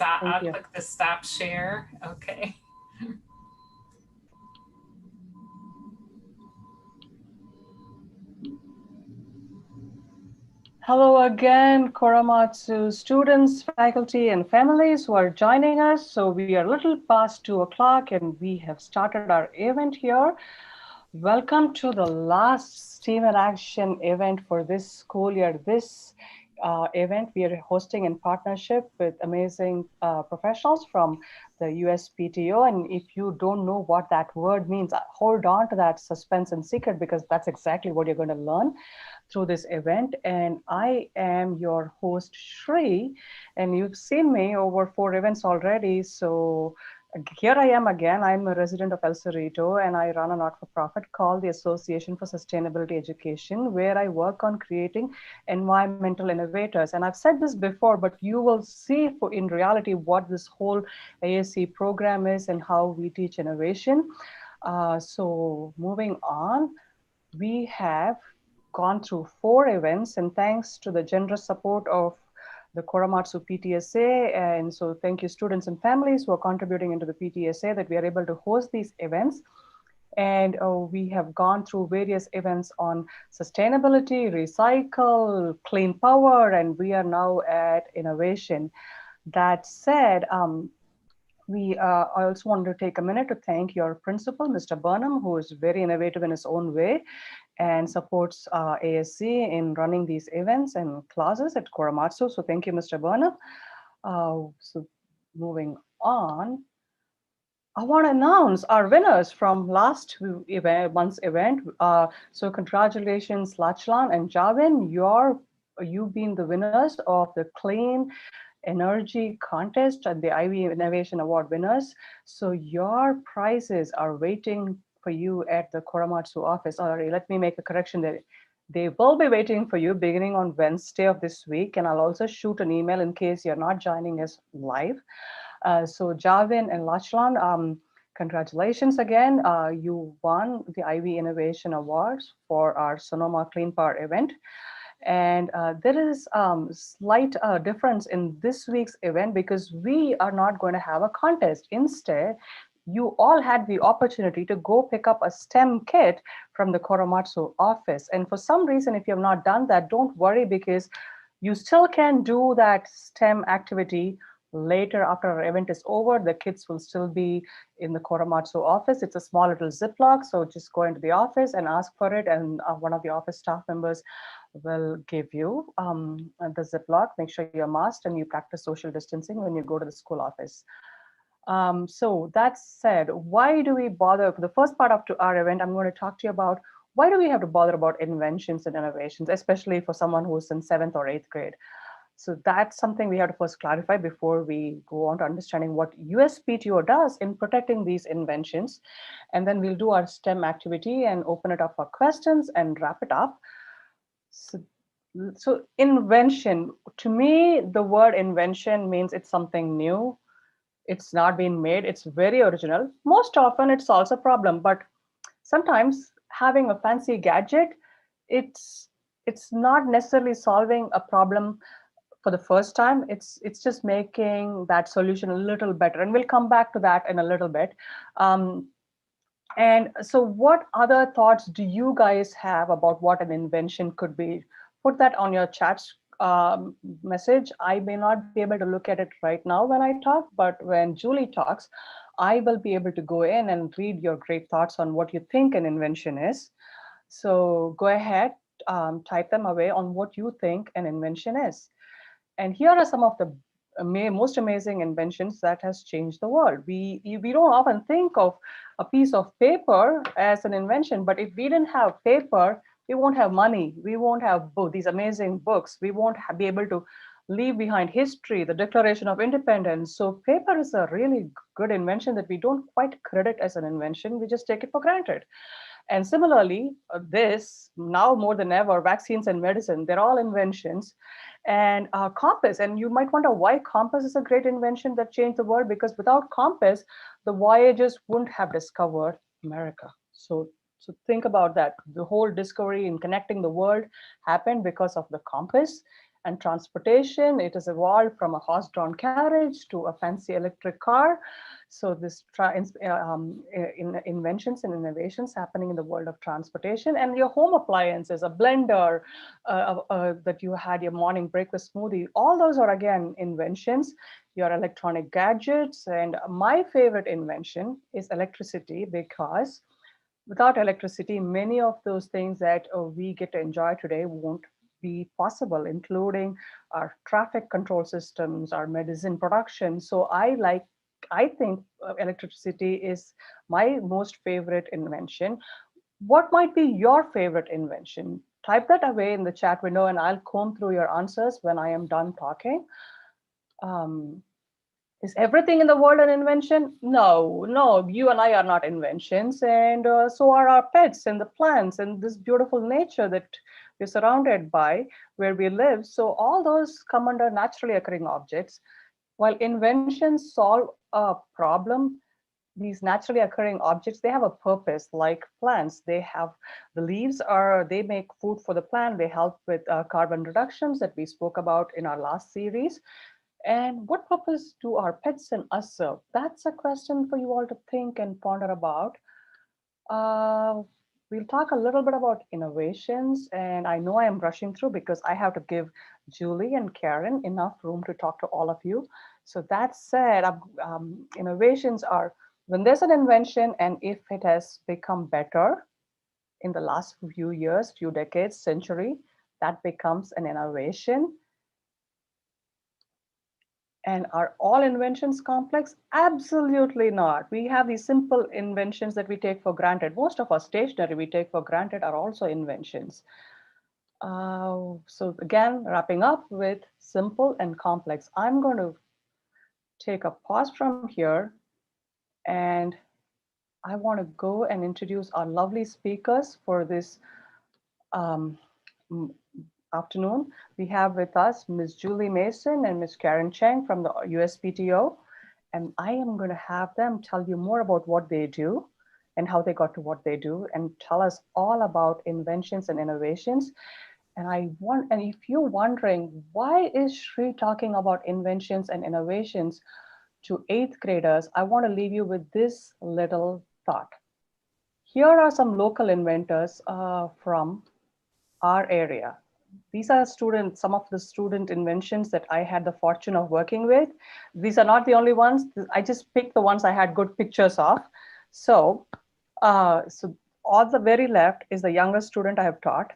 Stop, Thank I'll you. click the stop share. Okay. Hello again, Korematsu students, faculty, and families who are joining us. So we are a little past 2 o'clock and we have started our event here. Welcome to the last STEAM in Action event for this school year. This event we are hosting in partnership with amazing professionals from the USPTO. And if you don't know what that word means, hold on to that suspense and secret because that's exactly what you're going to learn through this event. And I am your host, Shri, and you've seen me over 4 events already. So here I am again. I'm a resident of El Cerrito, and I run a not-for-profit called the Association for Sustainability Education, where I work on creating environmental innovators. And I've said this before, but you will see in reality what this whole ASC program is and how we teach innovation. So moving on, we have gone through 4 events, and thanks to the generous support of the Korematsu PTSA. And so thank you students and families who are contributing into the PTSA that we are able to host these events. And we have gone through various events on sustainability, recycle, clean power, and we are now at innovation. That said, I also wanted to take a minute to thank your principal, Mr. Burnham, who is very innovative in his own way and supports ASC in running these events and classes at Korematsu. So thank you, Mr. Burnham. So moving on, I want to announce our winners from last month's event. So congratulations, Lachlan and Javin. You've been the winners of the Clean Energy Contest and the Ivy Innovation Award winners. So your prizes are waiting for you at the Korematsu office. Alright, let me make a correction there. They will be waiting for you beginning on Wednesday of this week, and I'll also shoot an email in case you're not joining us live. So Javin and Lachlan, congratulations again. You won the Ivy Innovation Awards for our Sonoma Clean Power event. And there is slight difference in this week's event because we are not going to have a contest. Instead, you all had the opportunity to go pick up a STEM kit from the Korematsu office. And for some reason, if you have not done that, don't worry because you still can do that STEM activity later after our event is over. The kits will still be in the Korematsu office. It's a small little Ziploc, so just go into the office and ask for it, and one of the office staff members will give you the Ziploc. Make sure you're masked and you practice social distancing when you go to the school office. So that said, why do we bother? For the first part of our event, I'm going to talk to you about why do we have to bother about inventions and innovations, especially for someone who's in 7th or 8th grade. So that's something we have to first clarify before we go on to understanding what USPTO does in protecting these inventions. And then we'll do our STEM activity and open it up for questions and wrap it up. So, so invention, to me, the word invention means it's something new. It's not been made. It's very original. Most often it solves a problem, but sometimes having a fancy gadget, it's it's not necessarily solving a problem for the first time. It's just making that solution a little better, and we'll come back to that in a little bit. Um, and so, what other thoughts do you guys have about what an invention could be? Put that on your chat message. I may not be able to look at it right now when I talk, but when Julie talks, I will be able to go in and read your great thoughts on what you think an invention is. So go ahead, type them away on what you think an invention is. And here are some of the most amazing inventions that has changed the world. We don't often think of a piece of paper as an invention, but if we didn't have paper, we won't have money. We won't have these amazing books. We won't be able to leave behind history, the Declaration of Independence. So paper is a really good invention that we don't quite credit as an invention. We just take it for granted. And similarly, this now more than ever, vaccines and medicine, they're all inventions. And compass, and you might wonder why compass is a great invention that changed the world, because without compass, the voyagers wouldn't have discovered America. So think about that. The whole discovery in connecting the world happened because of the compass. And transportation, it has evolved from a horse-drawn carriage to a fancy electric car. So this inventions and innovations happening in the world of transportation. And your home appliances, a blender that you had your morning breakfast smoothie, all those are again inventions. Your electronic gadgets. And my favorite invention is electricity, because without electricity, many of those things that we get to enjoy today won't be possible, including our traffic control systems, our medicine production. So I think electricity is my most favorite invention. What might be your favorite invention? Type that away in the chat window and I'll comb through your answers when I am done talking. Um, is everything in the world an invention? No, no, you and I are not inventions, and so are our pets and the plants and this beautiful nature that we're surrounded by where we live. So, all those come under naturally occurring objects. While inventions solve a problem, these naturally occurring objects, they have a purpose. Like plants, they have the leaves are they make food for the plant, they help with carbon reductions that we spoke about in our last series. And what purpose do our pets and us serve? That's a question for you all to think and ponder about. Uh, we'll talk a little bit about innovations, and I know I am rushing through because I have to give Julie and Karen enough room to talk to all of you. So that said, innovations are when there's an invention and if it has become better in the last few years, few decades, century, that becomes an innovation. And are all inventions complex? Absolutely not. We have these simple inventions that we take for granted. Most of our stationery we take for granted are also inventions. So again, wrapping up with simple and complex. I'm going to take a pause from here, and I want to go and introduce our lovely speakers for this um, afternoon. We have with us Ms. Julie Mason and Ms. Karen Cheng from the USPTO. And I am going to have them tell you more about what they do and how they got to what they do and tell us all about inventions and innovations. And if you're wondering, why is Shri talking about inventions and innovations to eighth graders, I want to leave you with this little thought. Here are some local inventors from our area. These are some of the student inventions that I had the fortune of working with. These are not the only ones. I just picked the ones I had good pictures of. So, so on the very left is the youngest student I have taught,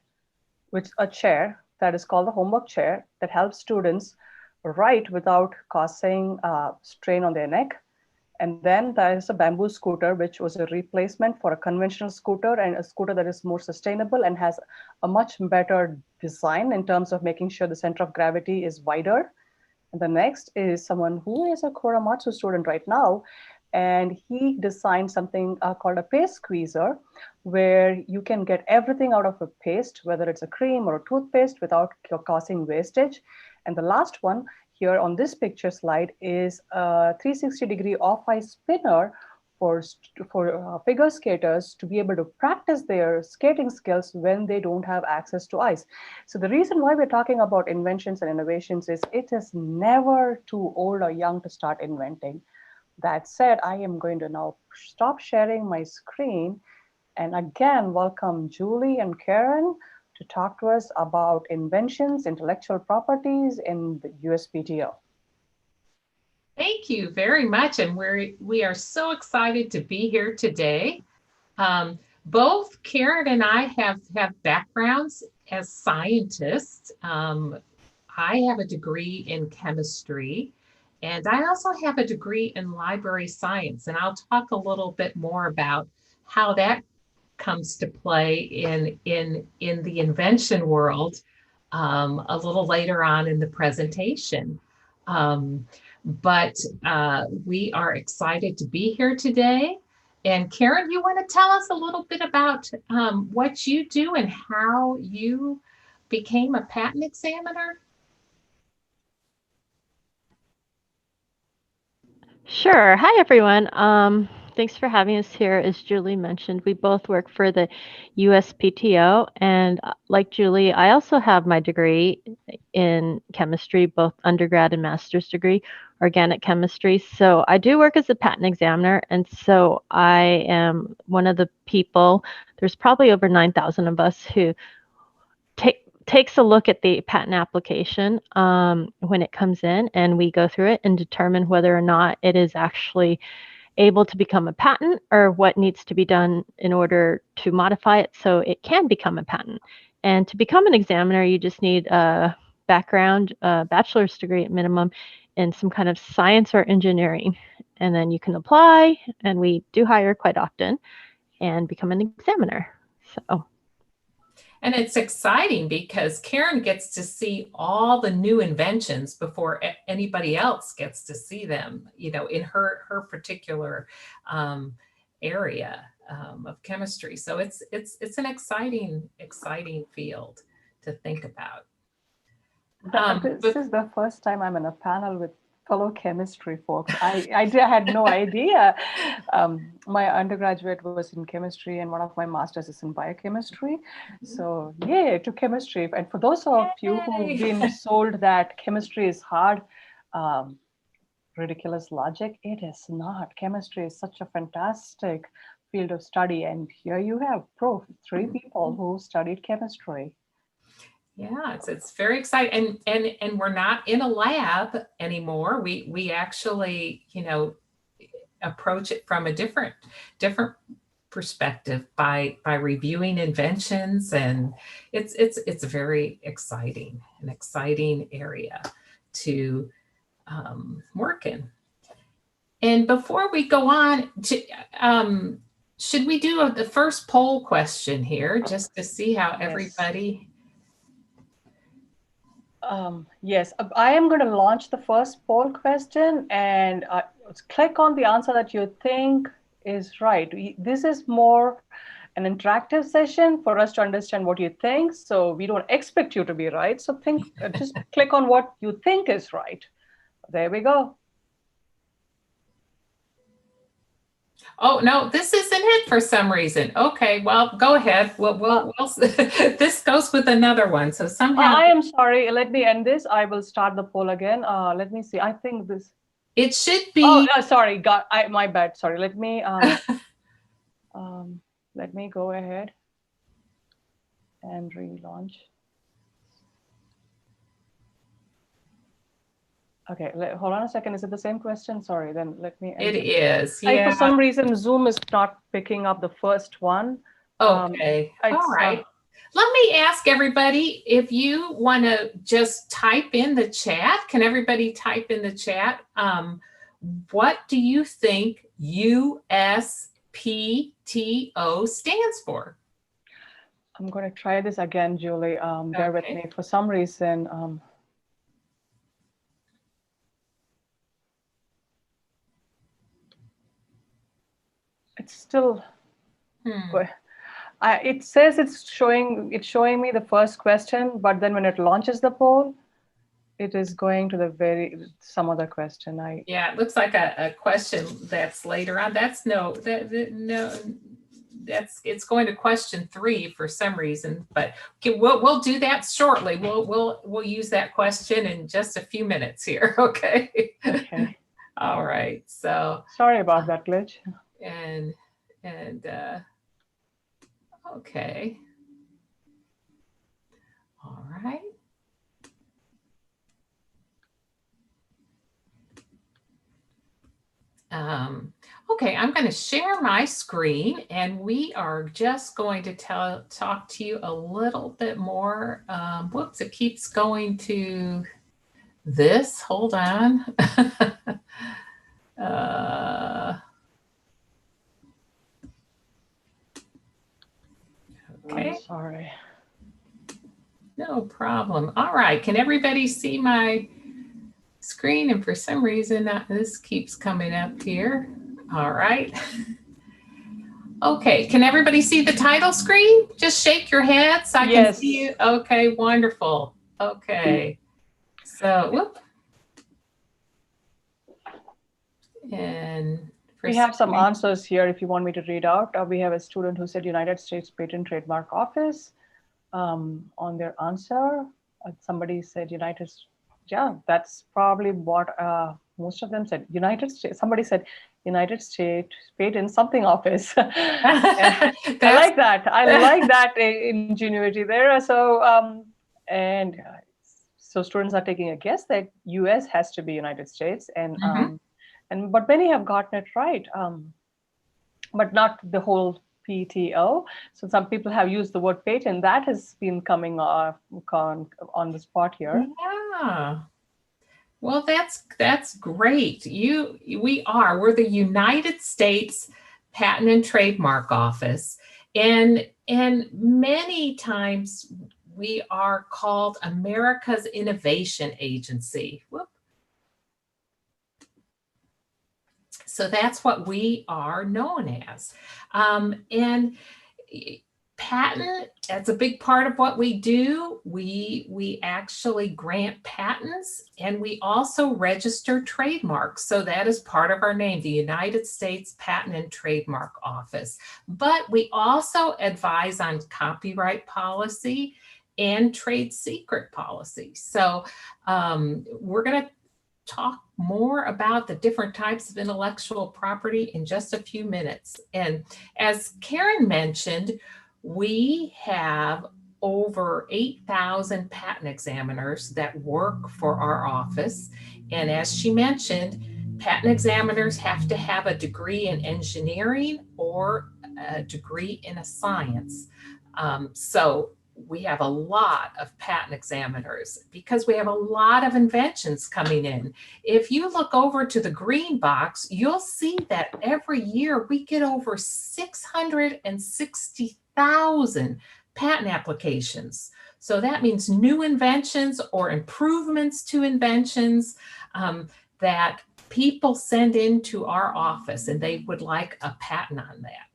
which a chair that is called the homework chair that helps students write without causing strain on their neck. And then there is a bamboo scooter, which was a replacement for a conventional scooter and a scooter that is more sustainable and has a much better design in terms of making sure the center of gravity is wider. And the next is someone who is a Korematsu student right now. And he designed something called a paste squeezer, where you can get everything out of a paste, whether it's a cream or a toothpaste, without causing wastage. And the last one here on this picture slide is a 360-degree off-ice spinner for figure skaters to be able to practice their skating skills when they don't have access to ice. So the reason why we're talking about inventions and innovations is it is never too old or young to start inventing. That said, I am going to now stop sharing my screen and again welcome Julie and Karen to talk to us about inventions, intellectual properties in the USPTO. Thank you very much. And we are so excited to be here today. Both Karen and I have backgrounds as scientists. I have a degree in chemistry, and I also have a degree in library science. And I'll talk a little bit more about how that comes to play in the invention world a little later on in the presentation. But we are excited to be here today. And Karen, you want to tell us a little bit about what you do and how you became a patent examiner? Sure. Hi, everyone. Thanks for having us here. As Julie mentioned, we both work for the USPTO. And like Julie, I also have my degree in chemistry, both undergrad and master's degree, organic chemistry. So I do work as a patent examiner. And so I am one of the people, there's probably over 9,000 of us who takes a look at the patent application when it comes in, and we go through it and determine whether or not it is actually able to become a patent or what needs to be done in order to modify it so it can become a patent. And to become an examiner, you just need a background, a bachelor's degree at minimum in some kind of science or engineering. And then you can apply, and we do hire quite often, and become an examiner. So. And it's exciting because Karen gets to see all the new inventions before anybody else gets to see them, in her particular area of chemistry. So it's an exciting field to think about. This is the first time I'm in a panel with fellow chemistry folks. I had no idea. My undergraduate was in chemistry, and one of my masters is in biochemistry. So, yay to chemistry. And for those of you who've been sold that chemistry is hard, ridiculous logic, it is not. Chemistry is such a fantastic field of study. And here you have proof, 3 people who studied chemistry. Yeah, it's very exciting, and we're not in a lab anymore. We actually, approach it from a different perspective by reviewing inventions, and it's very exciting, an exciting area to work in. And before we go on to should we do the first poll question here just to see how everybody? Yes, I am going to launch the first poll question, and click on the answer that you think is right. This is more an interactive session for us to understand what you think. So we don't expect you to be right. So just click on what you think is right. There we go. Oh, no, this isn't it for some reason. Okay, well, go ahead. We'll this goes with another one. So somehow I am sorry. Let me end this. I will start the poll again. Let me see. I think this. It should be. Oh, sorry. My bad. Sorry. Let me go ahead and relaunch. Okay, hold on a second. Is it the same question? Sorry, then let me. It is. Yeah. For some reason, Zoom is not picking up the first one. Okay. All right. Let me ask everybody if you want to just type in the chat. Can everybody type in the chat? What do you think USPTO stands for? I'm going to try this again, Julie. Bear with me. For some reason, it's still. It says it's showing me the first question, but then when it launches the poll, it is going to some other question. Yeah, it looks like a question that's later on. That's no. It's going to question 3 for some reason, but we'll do that shortly. We'll use that question in just a few minutes here. Okay. Okay. All right. So sorry about that glitch. And okay. All right. Okay, I'm going to share my screen, and we are just going to talk to you a little bit more. Whoops, it keeps going to this. Hold on. Okay. I'm sorry. No problem. All right. Can everybody see my screen? And for some reason, this keeps coming up here. All right. Okay. Can everybody see the title screen? Just shake your head so I can see you. Okay. Wonderful. Okay. So, whoop. And We have some answers here if you want me to read out. We have a student who said United States Patent Trademark Office on their answer. Somebody said United States. Yeah, that's probably what most of them said. United States. Somebody said United States Patent something office. I like that. I like that ingenuity there. And so students are taking a guess that U.S. has to be United States, but many have gotten it right, but not the whole PTO. So some people have used the word patent. That has been coming on the spot here. Yeah. Well, that's great. We're the United States Patent and Trademark Office, and many times we are called America's Innovation Agency. Whoop. So that's what we are known as. And patent, that's a big part of what we do. We actually grant patents, and we also register trademarks. So that is part of our name, the United States Patent and Trademark Office. But we also advise on copyright policy and trade secret policy. So we're going to talk more about the different types of intellectual property in just a few minutes. And as Karen mentioned, we have over 8,000 patent examiners that work for our office. And as she mentioned, patent examiners have to have a degree in engineering or a degree in a science. So we have a lot of patent examiners because we have a lot of inventions coming in. If you look over to the green box, you'll see that every year we get over 660,000 patent applications. So that means new inventions or improvements to inventions that people send into our office, and they would like a patent on that.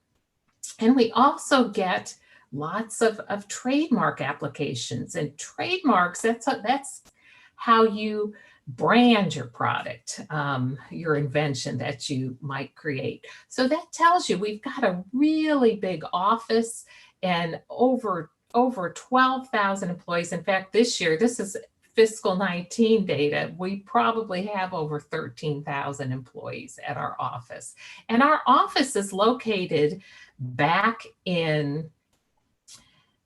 And we also get lots of trademark applications, and trademarks, that's how you brand your product, your invention that you might create. So that tells you we've got a really big office and over 12,000 employees. In fact, this year, this is fiscal 19 data, we probably have over 13,000 employees at our office. And our office is located back in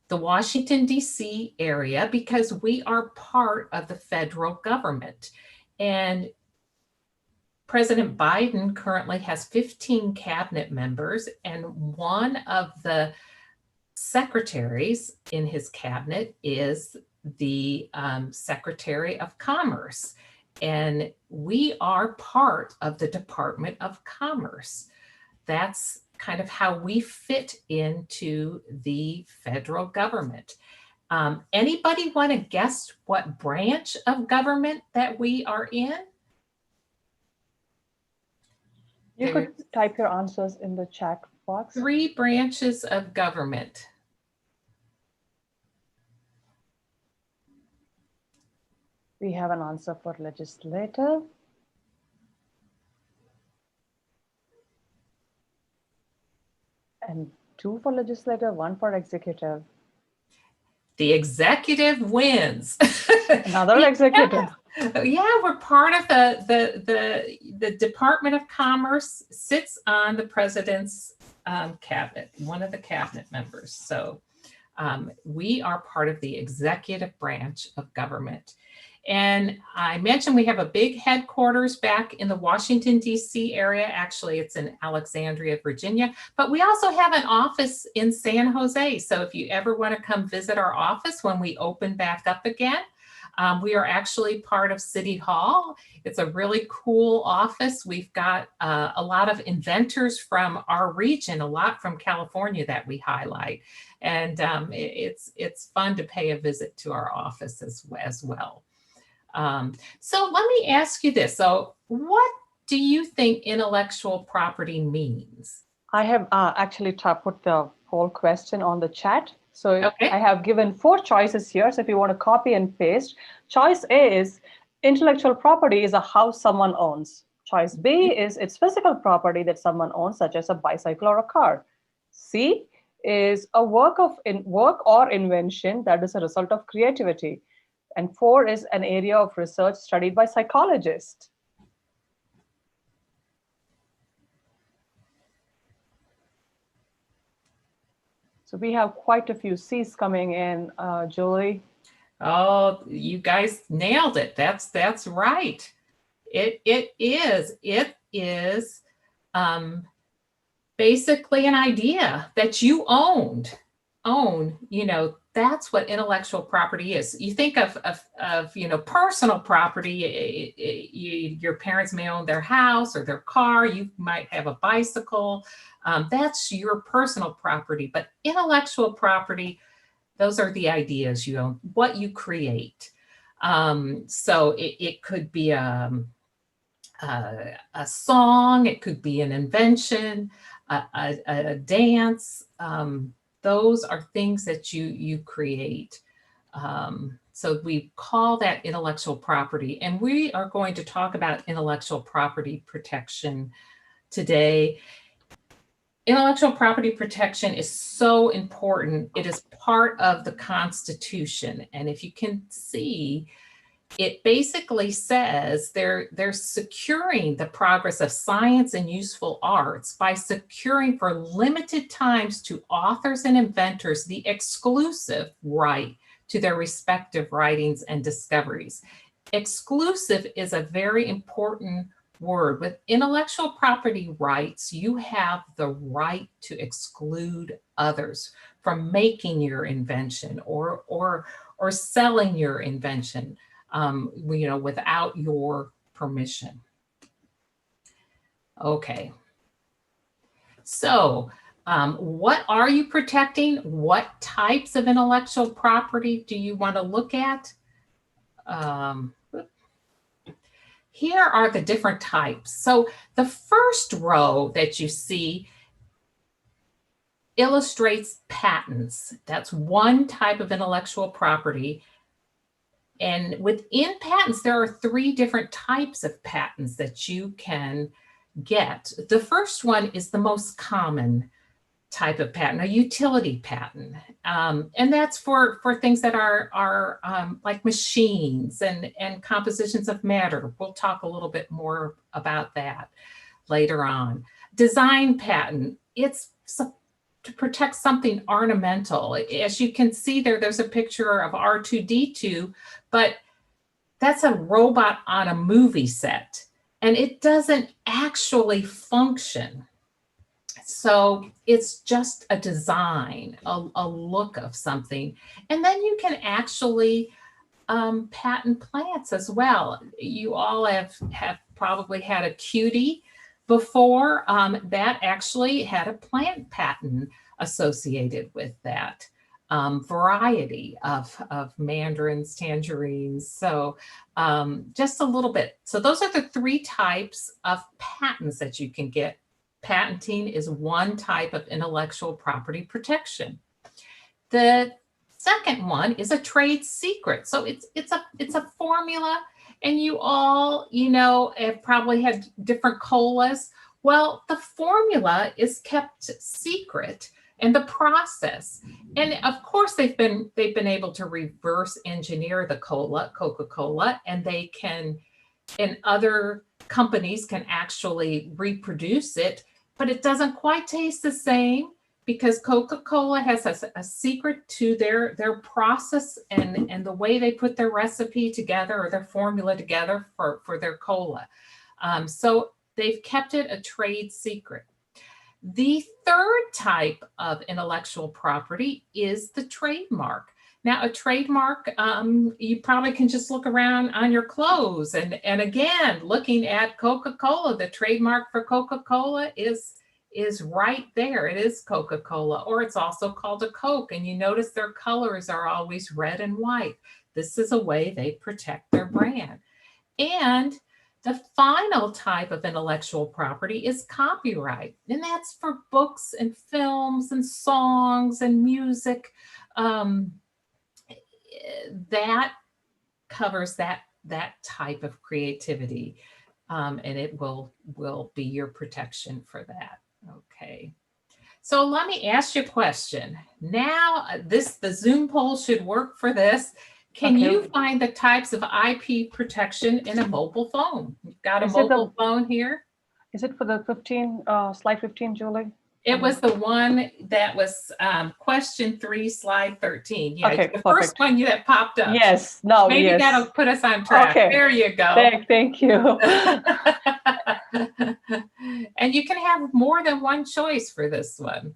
the Washington, D.C. area because we are part of the federal government. And President Biden currently has 15 cabinet members, and one of the secretaries in his cabinet is the Secretary of Commerce. And we are part of the Department of Commerce. That's kind of how we fit into the federal government. Anybody want to guess what branch of government that we are in? You could type your answers in the chat box. 3 branches of government. We have an answer for legislative. And 2 for legislative, 1 for executive. The executive wins. Another executive. Yeah, we're part of the Department of Commerce, sits on the president's cabinet, one of the cabinet members. So we are part of the executive branch of government. And I mentioned we have a big headquarters back in the Washington, D.C. area. Actually, it's in Alexandria, Virginia. But we also have an office in San Jose. So if you ever want to come visit our office when we open back up again, we are actually part of City Hall. It's a really cool office. We've got a lot of inventors from our region, a lot from California that we highlight. And it's fun to pay a visit to our office as well. So let me ask you this. So what do you think intellectual property means? I have actually put the whole question on the chat. So okay. I have given 4 choices here. So if you want to copy and paste, choice A is intellectual property is a house someone owns. Choice B is its physical property that someone owns, such as a bicycle or a car. C is a work or invention that is a result of creativity. And 4 is an area of research studied by psychologists. So we have quite a few C's coming in, Julie. Oh, you guys nailed it. That's right. It is basically an idea that you own. That's what intellectual property is. You think of personal property. Your parents may own their house or their car. You might have a bicycle. That's your personal property. But intellectual property, those are the ideas you own, what you create. So it could be a song, it could be an invention, a dance. Those are things that you create. So we call that intellectual property. And we are going to talk about intellectual property protection today. Intellectual property protection is so important. It is part of the Constitution. And if you can see, it basically says they're securing the progress of science and useful arts by securing for limited times to authors and inventors the exclusive right to their respective writings and discoveries. Exclusive is a very important word. With intellectual property rights, you have the right to exclude others from making your invention or selling your invention, without your permission. Okay. So, what are you protecting? What types of intellectual property do you want to look at? Here are the different types. So the first row that you see illustrates patents. That's one type of intellectual property. And within patents, there are 3 different types of patents that you can get. The first one is the most common type of patent, a utility patent. And that's for things that are like machines and compositions of matter. We'll talk a little bit more about that later on. Design patent, it's to protect something ornamental. As you can see there's a picture of R2-D2, but that's a robot on a movie set, and it doesn't actually function. So it's just a design, a look of something. And then you can actually patent plants as well. You all have probably had a cutie before. That actually had a plant patent associated with that. Variety of mandarins, tangerines. So just a little bit. So those are the 3 types of patents that you can get. Patenting is one type of intellectual property protection. The second one is a trade secret. So it's a formula, and you all, have probably had different colas. Well, the formula is kept secret, and the process. And of course, they've been able to reverse engineer the Coca-Cola, and they can, and other companies can actually reproduce it, but it doesn't quite taste the same because Coca-Cola has a secret to their process and the way they put their recipe together or their formula together for their cola. So they've kept it a trade secret. The third type of intellectual property is the trademark. Now, a trademark, you probably can just look around on your clothes. And again, looking at Coca-Cola, the trademark for Coca-Cola is right there. It is Coca-Cola, or it's also called a Coke. And you notice their colors are always red and white. This is a way they protect their brand. And the final type of intellectual property is copyright, and that's for books and films and songs and music. That covers that type of creativity. and it will be your protection for that. Okay. So let me ask you a question. Now, the Zoom poll should work for this. Can Okay. you find the types of IP protection in a mobile phone? You've got a Is it mobile phone here. Is it for the 15, slide 15, Julie? It was the one that was question 3, slide 13. Yeah, Okay, the perfect. first one that popped up. Yes, no, Maybe yes. that'll put us on track. Okay. There you go. Thank you. And you can have more than one choice for this one.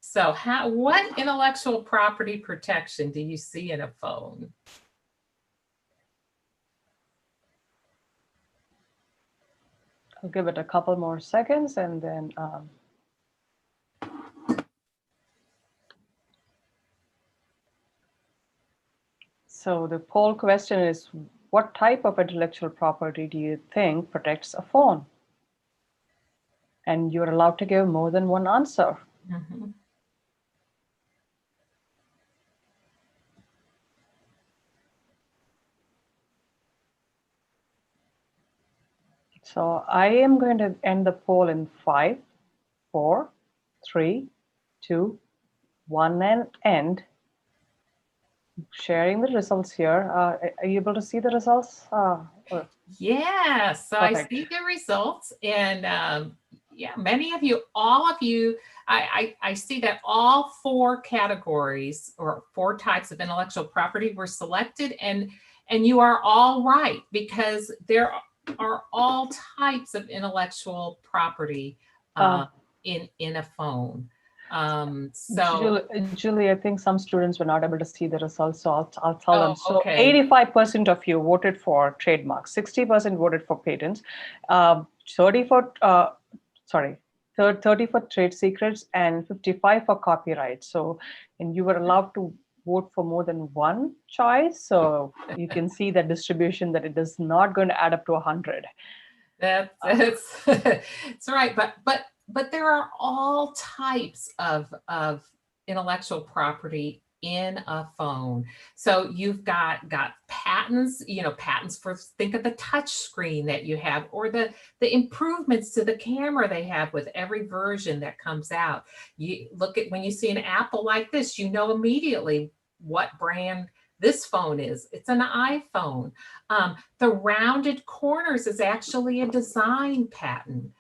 So what intellectual property protection do you see in a phone? I'll give it a couple more seconds and then so the poll question is, what type of intellectual property do you think protects a phone? And you're allowed to give more than one answer. Mhm. So I am going to end the poll in 5, 4, 3, 2, 1, and end. Sharing the results here. Are you able to see the results? Yeah, so Perfect. I see the results, and yeah, many of you, all of you, I see that all 4 categories or 4 types of intellectual property were selected, and you are all right, because there are all types of intellectual property in a phone. So Julie, I think some students were not able to see the results, so I'll tell them. So okay. 85% of you voted for trademarks, 60% voted for patents, 30 for 30 for trade secrets, and 55 for copyright. So, and you were allowed to vote for more than one choice. So you can see that distribution, that it is not going to add up to 100. That's that's right. But there are all types of intellectual property in a phone. So you've got patents, patents for, think of the touch screen that you have, or the improvements to the camera they have with every version that comes out. You look at, when you see an Apple like this, you know immediately what brand this phone is. It's an iPhone. The rounded corners is actually a design patent.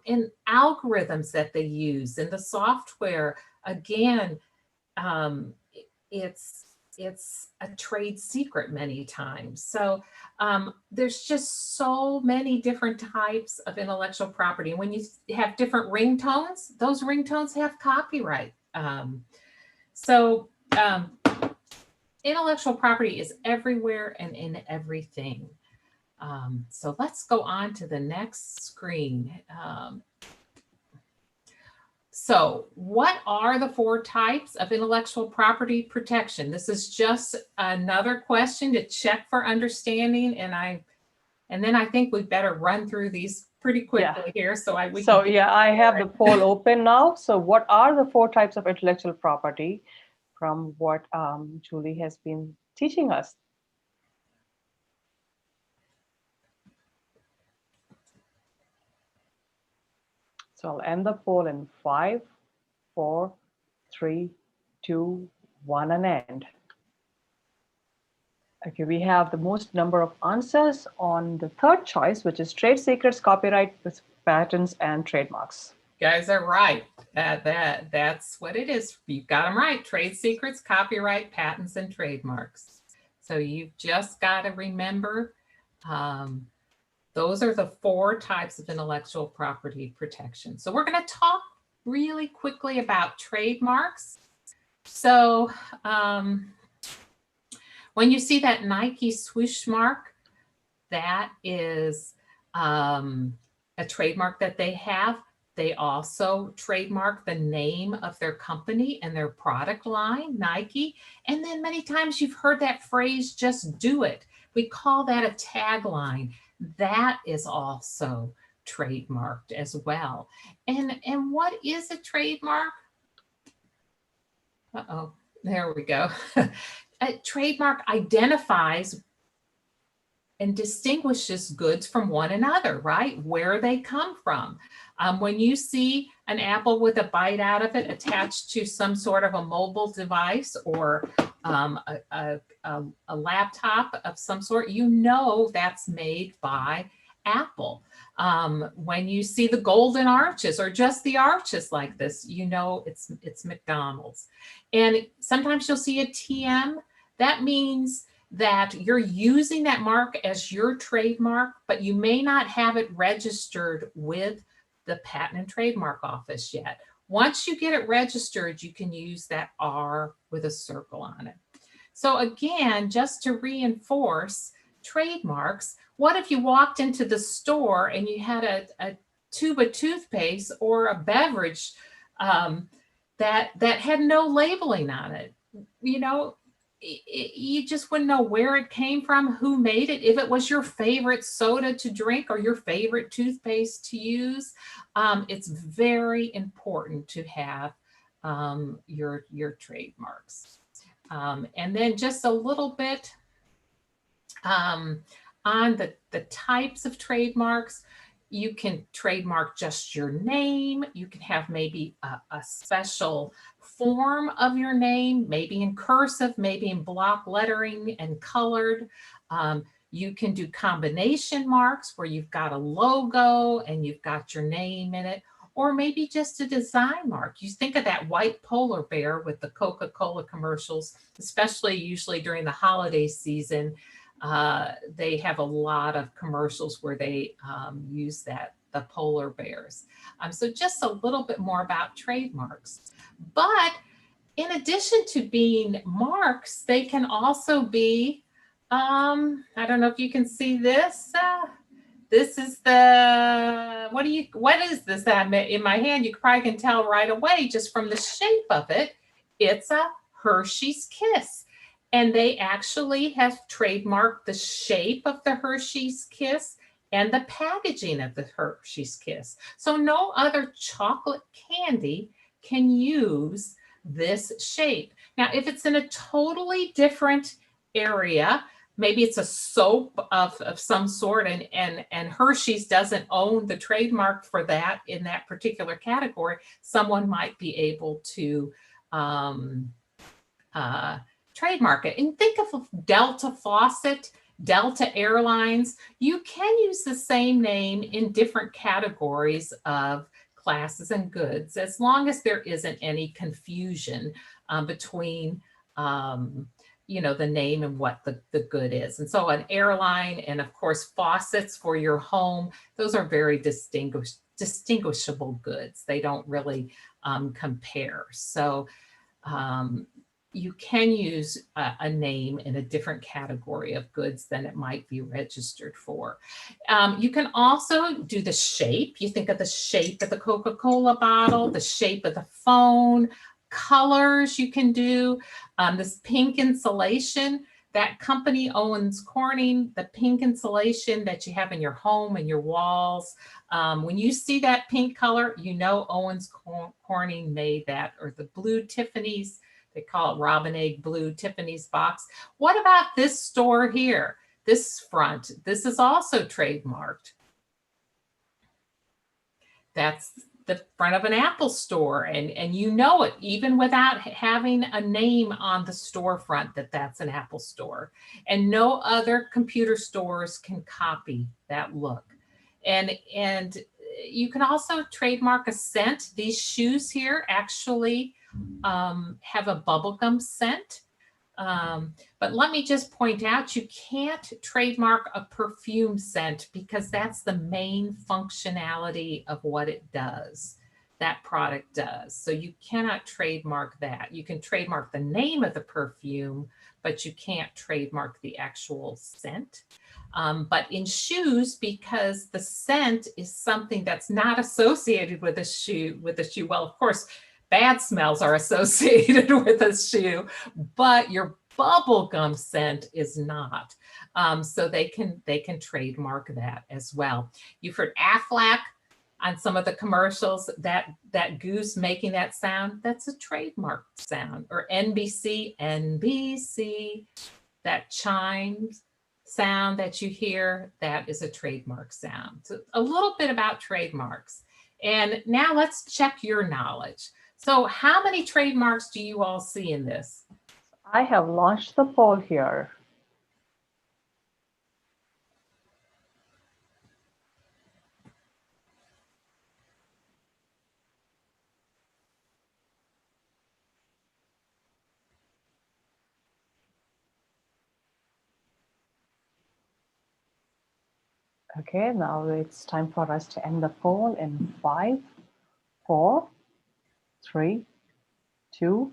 And algorithms that they use in the software, again, it's a trade secret many times. So there's just so many different types of intellectual property. And when you have different ringtones, those ringtones have copyright. So intellectual property is everywhere and in everything. So let's go on to the next screen. So what are the 4 types of intellectual property protection? This is just another question to check for understanding. And then I think we better run through these pretty quickly here. So I have the poll open now. So what are the 4 types of intellectual property from what Julie has been teaching us? So I'll end the poll in 5, 4, 3, 2, 1, and end. Okay, we have the most number of answers on the 3rd choice, which is trade secrets, copyright, patents, and trademarks. You guys are right. That's what it is. You've got them right. Trade secrets, copyright, patents, and trademarks. So you've just got to remember, those are the 4 types of intellectual property protection. So we're going to talk really quickly about trademarks. So when you see that Nike swoosh mark, that is a trademark that they have. They also trademark the name of their company and their product line, Nike. And then many times you've heard that phrase, just do it. We call that a tagline. That is also trademarked as well. And what is a trademark? Uh-oh, there we go. A trademark identifies and distinguishes goods from one another, right? Where they come from. When you see an apple with a bite out of it attached to some sort of a mobile device or a laptop of some sort, you know that's made by Apple. When you see the golden arches or just the arches like this, you know it's McDonald's. And sometimes you'll see a TM. That means that you're using that mark as your trademark, but you may not have it registered with the Patent and Trademark Office yet. Once you get it registered, you can use that R with a circle on it. So again, just to reinforce trademarks, what if you walked into the store and you had a tube of toothpaste or a beverage that had no labeling on it? You know, you just wouldn't know where it came from, who made it, if it was your favorite soda to drink or your favorite toothpaste to use. It's very important to have your trademarks. And then just a little bit on the types of trademarks. You can trademark just your name. You can have maybe a special form of your name, maybe in cursive, maybe in block lettering and colored. You can do combination marks where you've got a logo and you've got your name in it, or maybe just a design mark. You think of that white polar bear with the Coca-Cola commercials, especially usually during the holiday season. They have a lot of commercials where they use the polar bears. So just a little bit more about trademarks. But in addition to being marks, they can also be, I don't know if you can see this. This is what is this in my hand? You probably can tell right away just from the shape of it. It's a Hershey's Kiss. And they actually have trademarked the shape of the Hershey's Kiss and the packaging of the Hershey's Kiss. So no other chocolate candy can use this shape. Now, if it's in a totally different area, maybe it's a soap of some sort and Hershey's doesn't own the trademark for that in that particular category, someone might be able to trademark it. And think of Delta Faucet, Delta Airlines. You can use the same name in different categories of classes and goods, as long as there isn't any confusion between the name and what the good is. And so an airline and of course faucets for your home, those are very distinguishable goods. They don't really compare. So you can use a name in a different category of goods than it might be registered for. You can also do the shape. You think of the shape of the Coca-Cola bottle, the shape of the phone, colors you can do. This pink insulation, that company owns Corning, the pink insulation that you have in your home and your walls. When you see that pink color, you know Owens Corning made that, or the blue Tiffany's. They call it Robin Egg Blue Tiffany's box. What about this store here? This front, this is also trademarked. That's the front of an Apple store, and you know it even without having a name on the storefront that that's an Apple store. And no other computer stores can copy that look. And you can also trademark a scent. These shoes here actually have a bubblegum scent. But let me just point out, you can't trademark a perfume scent because that's the main functionality of what it does, that product does. So you cannot trademark that. You can trademark the name of the perfume, but you can't trademark the actual scent. But in shoes, because the scent is something that's not associated with a shoe, well, of course, bad smells are associated with a shoe, but your bubblegum scent is not. So they can trademark that as well. You've heard Aflac on some of the commercials, that goose making that sound, that's a trademark sound. Or NBC, that chimes sound that you hear, that is a trademark sound. So a little bit about trademarks. And now let's check your knowledge. So how many trademarks do you all see in this? I have launched the poll here. Okay, now it's time for us to end the poll in 5, 4, 3, 2,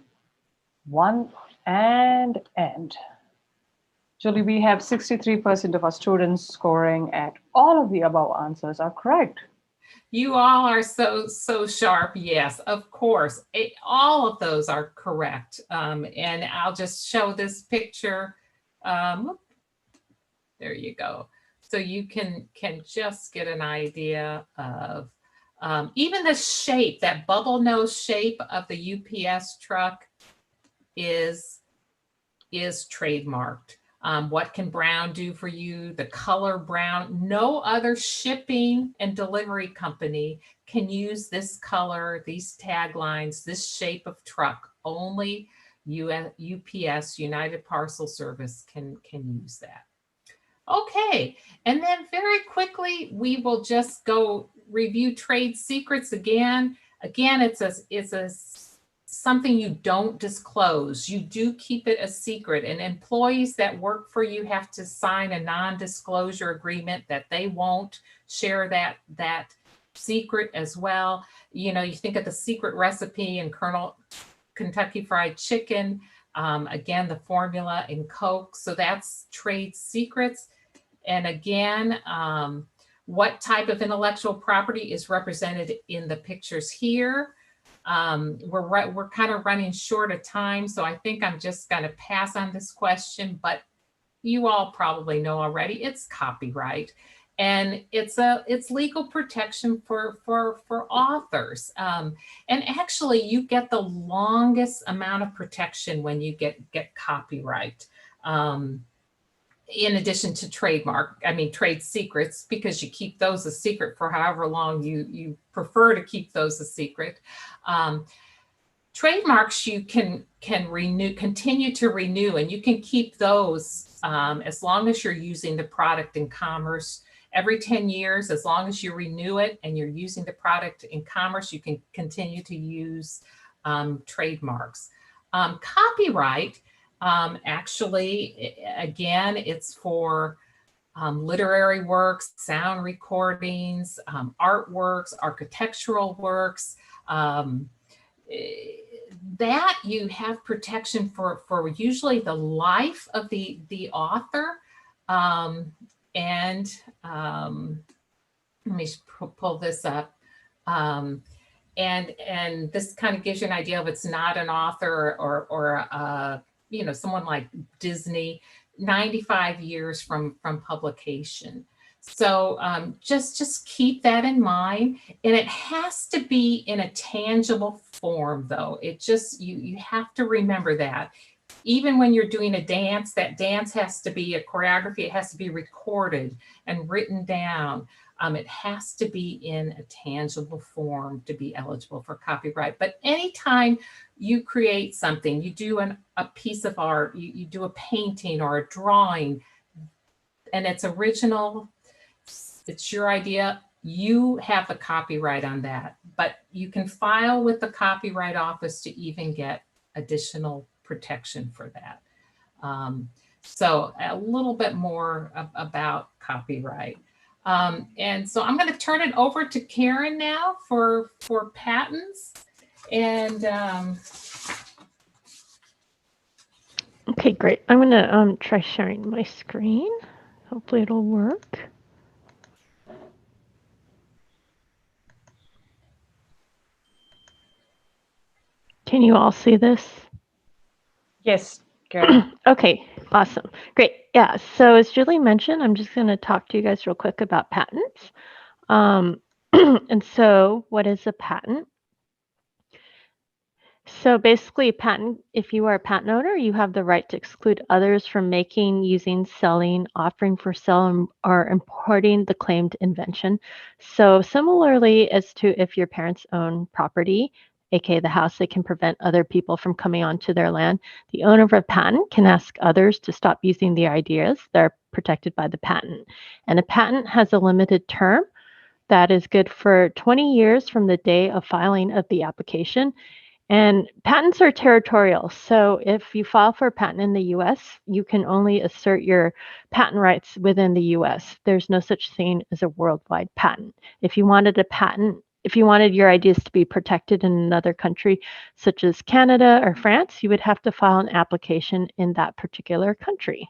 1, and end. Julie, we have 63% of our students scoring at all of the above answers are correct. You all are so sharp. Yes, of course. All of those are correct. And I'll just show this picture. There you go. So you can just get an idea of even the shape, that bubble nose shape of the UPS truck is trademarked. What can brown do for you? The color brown. No other shipping and delivery company can use this color, these taglines, this shape of truck. Only UPS, United Parcel Service, can use that. Okay, and then very quickly, we will just go review trade secrets again. Again, it's something you don't disclose. You do keep it a secret, and employees that work for you have to sign a non-disclosure agreement that they won't share that secret as well. You know, you think of the secret recipe in Kentucky Fried Chicken, again, the formula in Coke. So that's trade secrets. And again, what type of intellectual property is represented in the pictures here? We're kind of running short of time, so I think I'm just going to pass on this question, but you all probably know already. It's copyright, and it's legal protection for authors. And actually, you get the longest amount of protection when you get copyright. In addition to trade secrets, because you keep those a secret for however long you prefer to keep those a secret. Trademarks you can continue to renew, and you can keep those as long as you're using the product in commerce. Every 10 years, as long as you renew it and you're using the product in commerce, you can continue to use trademarks. Copyright, actually, again, it's for literary works, sound recordings, artworks, architectural works. That you have protection for usually the life of the author. And let me pull this up. And this kind of gives you an idea of it's not an author or someone like Disney, 95 years from publication. So just keep that in mind. And it has to be in a tangible form, though. It just, you have to remember that. Even when you're doing a dance, that dance has to be a choreography. It has to be recorded and written down. It has to be in a tangible form to be eligible for copyright. But anytime you create something, you do a piece of art, you do a painting or a drawing, and it's original, it's your idea, you have the copyright on that. But you can file with the Copyright Office to even get additional protection for that. So a little bit more about copyright. And so I'm going to turn it over to Karen now for patents. And okay, great. I'm going to try sharing my screen. Hopefully it'll work. Can you all see this? Yes, Karen. Okay, awesome. Great. Yeah, so as Julie mentioned, I'm just going to talk to you guys real quick about patents. And so what is a patent? So basically, if you are a patent owner, you have the right to exclude others from making, using, selling, offering for sale, or importing the claimed invention. So similarly as to if your parents own property, aka the house, they can prevent other people from coming onto their land. The owner of a patent can ask others to stop using the ideas that are protected by the patent. And a patent has a limited term that is good for 20 years from the day of filing of the application. And patents are territorial. So if you file for a patent in the US, you can only assert your patent rights within the US. There's no such thing as a worldwide patent. If you wanted a patent, if you wanted your ideas to be protected in another country, such as Canada or France, you would have to file an application in that particular country.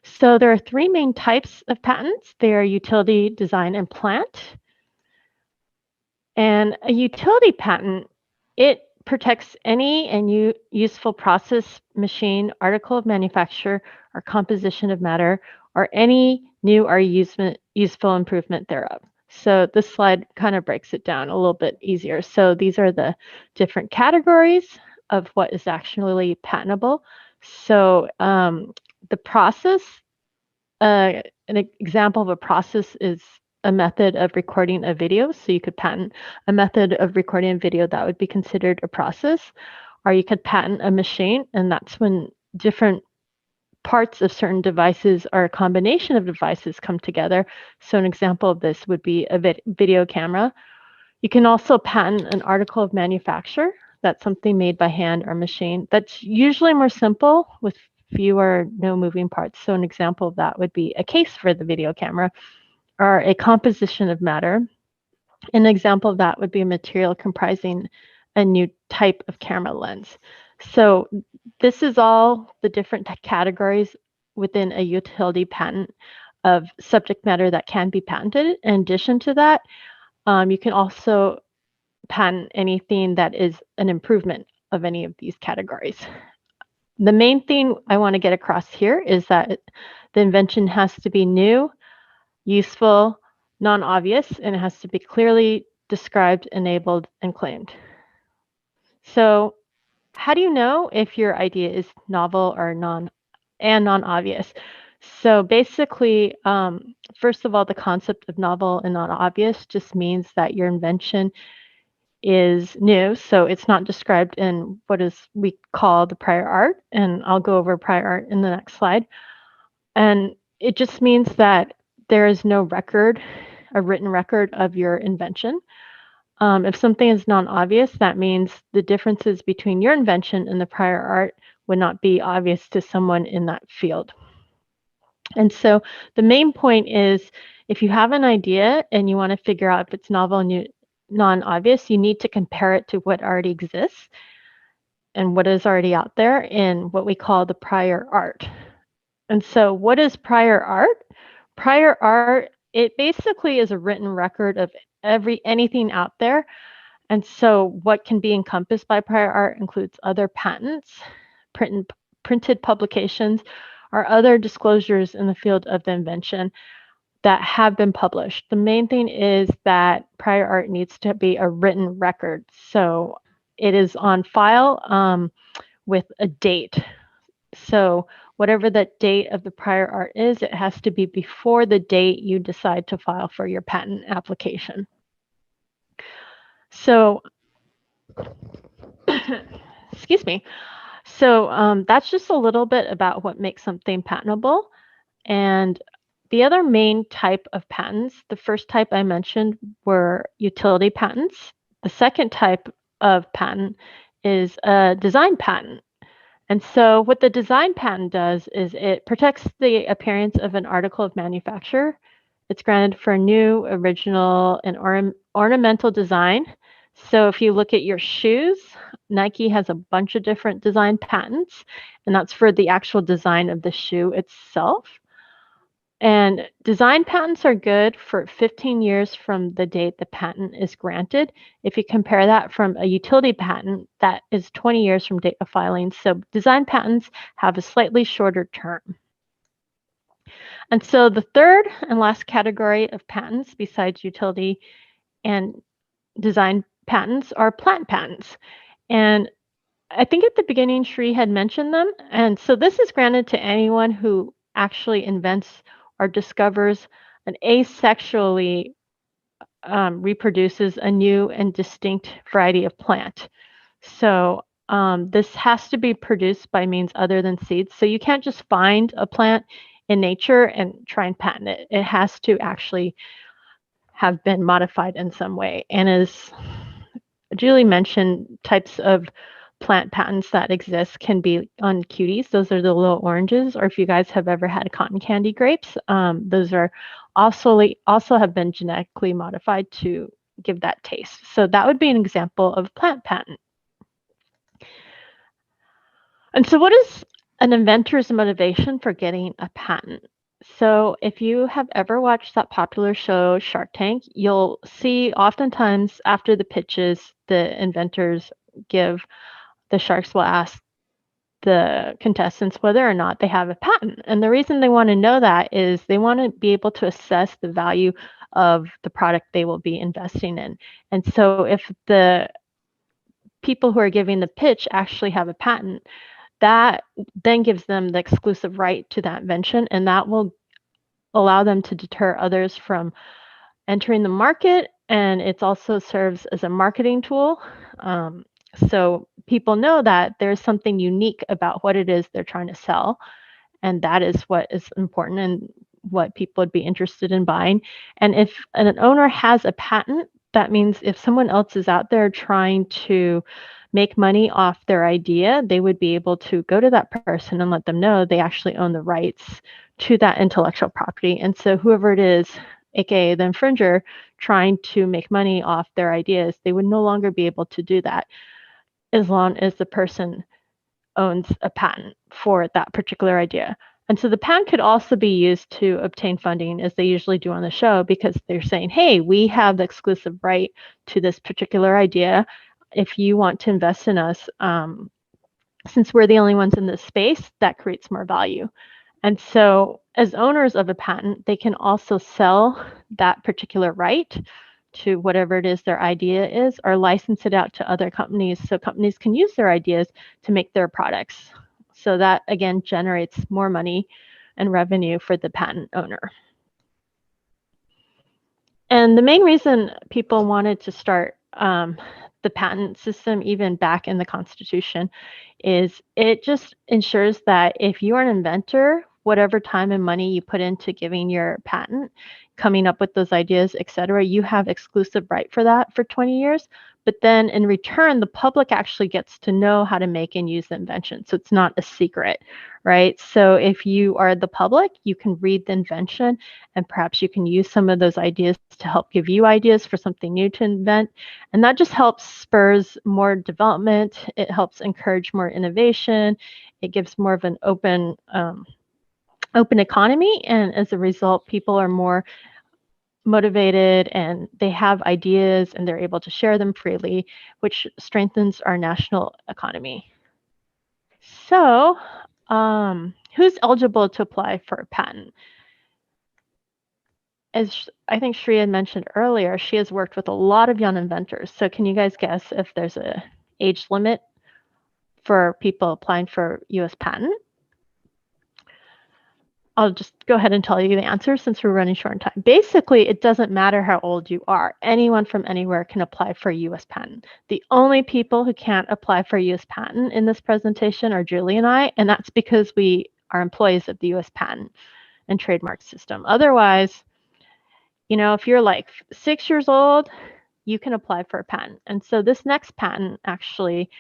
So there are three main types of patents. They are utility, design, and plant. And a utility patent, it protects any and useful process, machine, article of manufacture, or composition of matter, or any new or useful improvement thereof. So this slide kind of breaks it down a little bit easier. So these are the different categories of what is actually patentable. So the process, an example of a process is a method of recording a video. So you could patent a method of recording a video that would be considered a process, or you could patent a machine, and that's when different parts of certain devices or a combination of devices come together. So an example of this would be a video camera. You can also patent an article of manufacture. That's something made by hand or machine. That's usually more simple with fewer or no moving parts. So an example of that would be a case for the video camera, or a composition of matter. An example of that would be a material comprising a new type of camera lens. So this is all the different categories within a utility patent of subject matter that can be patented. In addition to that, you can also patent anything that is an improvement of any of these categories. The main thing I want to get across here is that the invention has to be new, useful, non-obvious, and it has to be clearly described, enabled, and claimed. So how do you know if your idea is novel or non-obvious? So basically, first of all, the concept of novel and non-obvious just means that your invention is new. So it's not described in what we call the prior art. And I'll go over prior art in the next slide. And it just means that there is no record, a written record of your invention. If something is non-obvious, that means the differences between your invention and the prior art would not be obvious to someone in that field. And so the main point is, if you have an idea and you want to figure out if it's novel and non-obvious, you need to compare it to what already exists and what is already out there in what we call the prior art. And so what is prior art? Prior art, it basically is a written record of anything out there. And so what can be encompassed by prior art includes other patents, printed publications, or other disclosures in the field of the invention that have been published. The main thing is that prior art needs to be a written record. So it is on file with a date. So whatever the date of the prior art is, it has to be before the date you decide to file for your patent application. So, excuse me. So that's just a little bit about what makes something patentable. And the other main type of patents, the first type I mentioned were utility patents. The second type of patent is a design patent. And so what the design patent does is it protects the appearance of an article of manufacture. It's granted for a new, original, and ornamental design. So if you look at your shoes, Nike has a bunch of different design patents, and that's for the actual design of the shoe itself. And design patents are good for 15 years from the date the patent is granted. If you compare that from a utility patent, that is 20 years from date of filing. So design patents have a slightly shorter term. And so the third and last category of patents besides utility and design patents are plant patents. And I think at the beginning, Shri had mentioned them. And so this is granted to anyone who actually invents or discovers an asexually reproduces a new and distinct variety of plant. So this has to be produced by means other than seeds. So you can't just find a plant in nature and try and patent it. It has to actually have been modified in some way. And as Julie mentioned, types of plant patents that exist can be on cuties. Those are the little oranges. Or if you guys have ever had cotton candy grapes, those are also have been genetically modified to give that taste. So that would be an example of plant patent. And so what is an inventor's motivation for getting a patent? So if you have ever watched that popular show Shark Tank, you'll see oftentimes after the pitches, the inventors give the sharks will ask the contestants whether or not they have a patent. And the reason they want to know that is they want to be able to assess the value of the product they will be investing in. And so if the people who are giving the pitch actually have a patent, that then gives them the exclusive right to that invention, and that will allow them to deter others from entering the market. And it also serves as a marketing tool. So people know that there's something unique about what it is they're trying to sell. And that is what is important and what people would be interested in buying. And if an owner has a patent, that means if someone else is out there trying to make money off their idea, they would be able to go to that person and let them know they actually own the rights to that intellectual property. And so whoever it is, aka the infringer, trying to make money off their ideas, they would no longer be able to do that as long as the person owns a patent for that particular idea. And so the patent could also be used to obtain funding, as they usually do on the show, because they're saying, hey, we have the exclusive right to this particular idea. If you want to invest in us, since we're the only ones in this space, that creates more value. And so as owners of a patent, they can also sell that particular right to whatever it is their idea is, or license it out to other companies so companies can use their ideas to make their products. So that again generates more money and revenue for the patent owner. And the main reason people wanted to start the patent system, even back in the Constitution, is it just ensures that if you're an inventor, whatever time and money you put into giving your patent, coming up with those ideas, et cetera, you have exclusive right for that for 20 years. But then in return, the public actually gets to know how to make and use the invention. So it's not a secret, right? So if you are the public, you can read the invention and perhaps you can use some of those ideas to help give you ideas for something new to invent. And that just helps spurs more development. It helps encourage more innovation. It gives more of an open economy. And as a result, people are more motivated and they have ideas and they're able to share them freely, which strengthens our national economy. So who's eligible to apply for a patent? As I think Shri had mentioned earlier, she has worked with a lot of young inventors. So can you guys guess if there's a age limit for people applying for US patent? I'll just go ahead and tell you the answer since we're running short on time. Basically, it doesn't matter how old you are. Anyone from anywhere can apply for a US patent. The only people who can't apply for a US patent in this presentation are Julie and I, and that's because we are employees of the US Patent and Trademark System. Otherwise, you know, if you're like 6 years old, you can apply for a patent. And so this next patent actually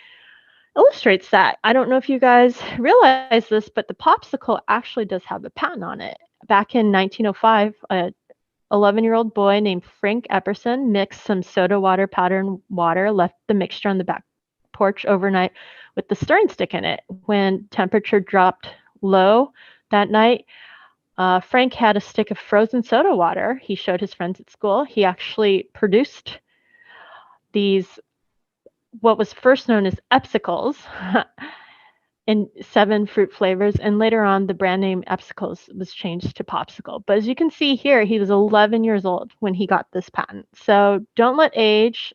illustrates that. I don't know if you guys realize this, but the popsicle actually does have a patent on it. Back in 1905, a 11-year-old boy named Frank Epperson mixed some soda water powder and water, left the mixture on the back porch overnight with the stirring stick in it. When temperature dropped low that night, Frank had a stick of frozen soda water. He showed his friends at school. He actually produced these, what was first known as Epsicles, in 7 fruit flavors. And later on, the brand name Epsicles was changed to Popsicle. But as you can see here, he was 11 years old when he got this patent. So don't let age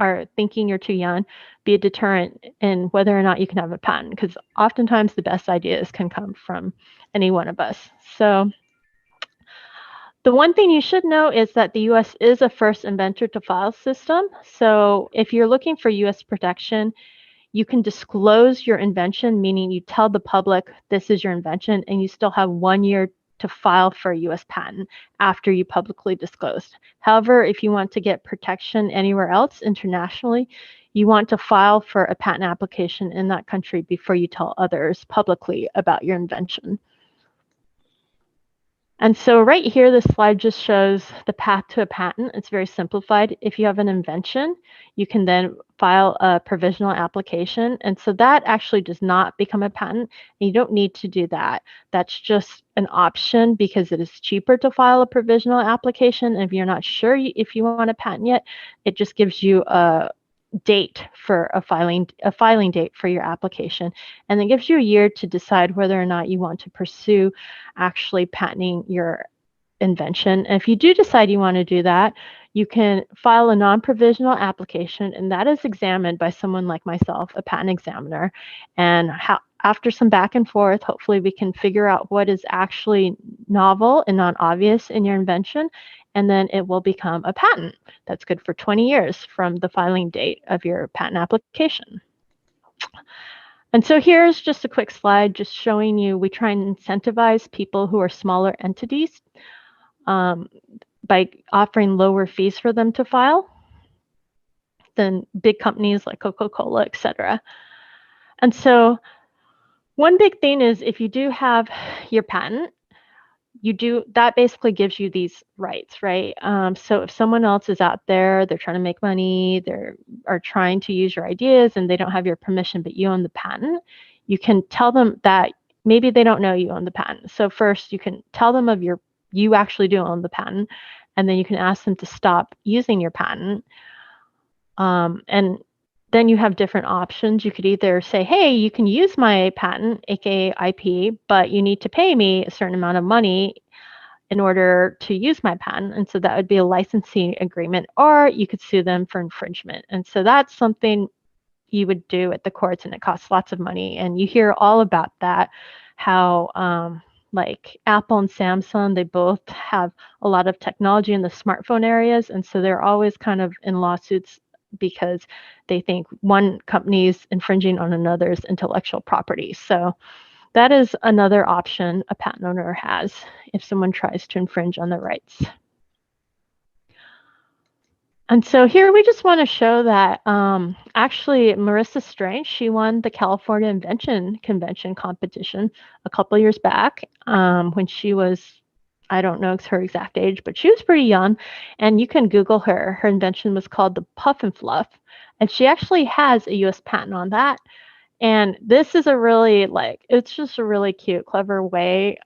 or thinking you're too young be a deterrent in whether or not you can have a patent, because oftentimes the best ideas can come from any one of us. So the one thing you should know is that the US is a first inventor to file system. So if you're looking for US protection, you can disclose your invention, meaning you tell the public this is your invention, and you still have 1 year to file for a US patent after you publicly disclosed. However, if you want to get protection anywhere else internationally, you want to file for a patent application in that country before you tell others publicly about your invention. And so right here, this slide just shows the path to a patent. It's very simplified. If you have an invention, you can then file a provisional application. And so that actually does not become a patent. And you don't need to do that. That's just an option because it is cheaper to file a provisional application. And if you're not sure if you want a patent yet, it just gives you a date for a filing date for your application, and it gives you a year to decide whether or not you want to pursue actually patenting your invention. And if you do decide you want to do that, you can file a non-provisional application, and that is examined by someone like myself, a patent examiner. And after some back and forth, hopefully we can figure out what is actually novel and non-obvious in your invention, and then it will become a patent. That's good for 20 years from the filing date of your patent application. And so here's just a quick slide just showing you we try and incentivize people who are smaller entities by offering lower fees for them to file than big companies like Coca-Cola, et cetera. And so one big thing is if you do have your patent, that basically gives you these rights, right? So if someone else is out there, they're trying to make money, are trying to use your ideas and they don't have your permission, but you own the patent, you can tell them that maybe they don't know you own the patent. So first you can tell them you actually do own the patent, and then you can ask them to stop using your patent. And then you have different options. You could either say, hey, you can use my patent, aka IP, but you need to pay me a certain amount of money in order to use my patent. And so that would be a licensing agreement, or you could sue them for infringement. And so that's something you would do at the courts, and it costs lots of money. And you hear all about that, how like Apple and Samsung, they both have a lot of technology in the smartphone areas. And so they're always kind of in lawsuits because they think one company is infringing on another's intellectual property. So that is another option a patent owner has if someone tries to infringe on their rights. And so here we just want to show that actually Marissa Strange, she won the California Invention Convention competition a couple years back when she was, I don't know her exact age, but she was pretty young, and you can Google her. Her invention was called the Puff and Fluff, and she actually has a US patent on that. And this is a really it's just a really cute, clever way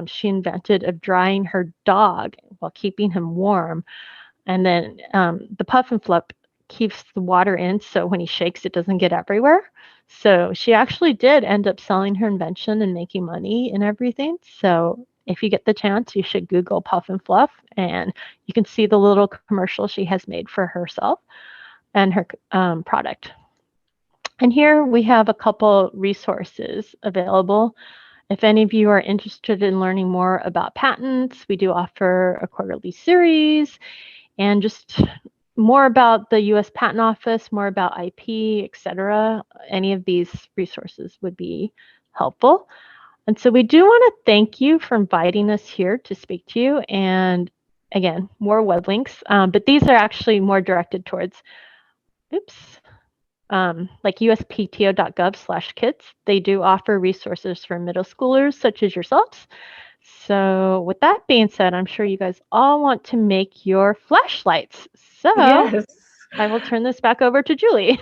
she invented of drying her dog while keeping him warm. And then the Puff and Fluff keeps the water in, so when he shakes, it doesn't get everywhere. So she actually did end up selling her invention and making money and everything. So if you get the chance, you should Google Puff and Fluff, and you can see the little commercial she has made for herself and her product. And here we have a couple resources available. If any of you are interested in learning more about patents, we do offer a quarterly series, and just more about the US Patent Office, more about IP, etc. Any of these resources would be helpful. And so we do want to thank you for inviting us here to speak to you. And again, more web links, but these are actually more directed towards, like uspto.gov/kids. They do offer resources for middle schoolers such as yourselves. So with that being said, I'm sure you guys all want to make your flashlights. So Yes. I will turn this back over to Julie.